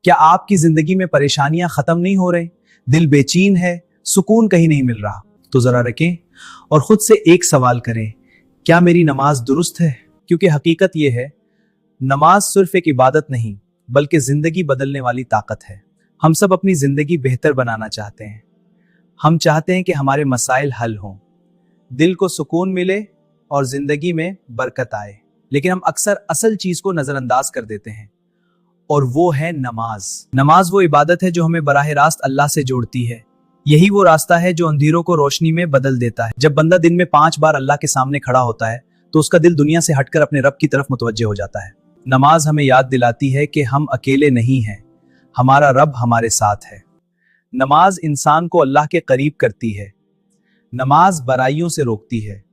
क्या आपकी जिंदगी में परेशानियां खत्म नहीं हो रही, दिल बेचैन है, सुकून कहीं नहीं मिल रहा? तो जरा रखें और खुद से एक सवाल करें, क्या मेरी नमाज दुरुस्त है? क्योंकि हकीकत यह है, नमाज सिर्फ एक इबादत नहीं बल्कि जिंदगी बदलने वाली ताकत है। हम सब अपनी जिंदगी बेहतर बनाना चाहते हैं। हम चाहते हैं कि हमारे मसाइल हल हों, दिल को सुकून मिले और जिंदगी में बरकत आए। लेकिन हम अक्सर असल चीज को नजरअंदाज कर देते हैं, और वो है नमाज। नमाज वो इबादत है जो हमें बराह रास्त अल्लाह से जोड़ती है। यही वो रास्ता है जो अंधेरों को रोशनी में बदल देता है। जब बंदा दिन में 5 बार अल्लाह के सामने खड़ा होता है तो उसका दिल दुनिया से हटकर अपने रब की तरफ मुतवज्जे हो जाता है। नमाज हमें याद दिलाती है कि हम अकेले नहीं हैं, हमारा रब हमारे साथ है। नमाज इंसान को अल्लाह के करीब करती है। नमाज बुराइयों से रोकती है।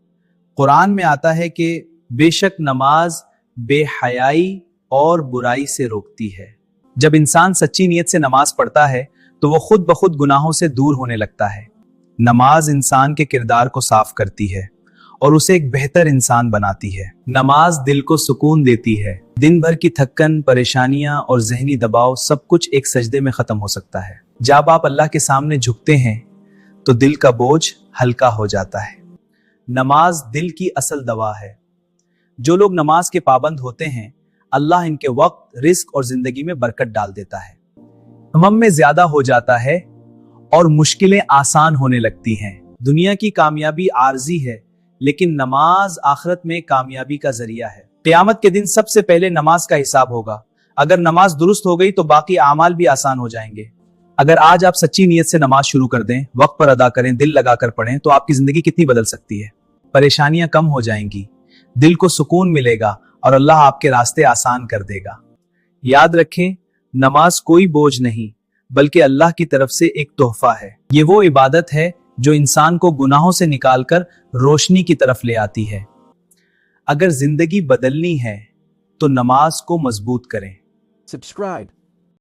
कुरान में आता है कि बेशक नमाज बेहयाई और बुराई से रोकती है। जब इंसान सच्ची नीयत से नमाज पढ़ता है तो वो खुद ब खुद गुनाहों से दूर होने लगता है। नमाज इंसान के किरदार को साफ करती है और उसे एक बेहतर इंसान बनाती है। नमाज दिल को सुकून देती है। दिन भर की थकन, परेशानियां और जहनी दबाव सब कुछ एक सजदे में खत्म हो सकता है। जब आप अल्लाह के सामने झुकते हैं तो दिल का बोझ हल्का हो जाता है। नमाज दिल की असल दवा है। जो लोग नमाज के पाबंद होते हैं, अल्लाह इनके वक्त, रिस्क और जिंदगी में बरकत डाल देता है। गम में ज्यादा हो जाता है और मुश्किलें आसान होने लगती हैं। दुनिया की कामयाबी आर्जी है, लेकिन नमाज आखिरत में कामयाबी का जरिया है। क़यामत के दिन सबसे पहले नमाज का हिसाब होगा। अगर नमाज दुरुस्त हो गई तो बाकी आमाल भी आसान हो जाएंगे। अगर आज आप सच्ची नीयत से नमाज शुरू कर दें, वक्त पर अदा करें, दिल लगाकर पढ़ें, तो आपकी जिंदगी कितनी बदल सकती है। परेशानियां कम हो जाएंगी, दिल को सुकून मिलेगा और अल्लाह आपके रास्ते आसान कर देगा। याद रखें, नमाज कोई बोझ नहीं बल्कि अल्लाह की तरफ से एक तोहफा है। ये वो इबादत है जो इंसान को गुनाहों से निकालकर रोशनी की तरफ ले आती है। अगर जिंदगी बदलनी है तो नमाज को मजबूत करें। Subscribe.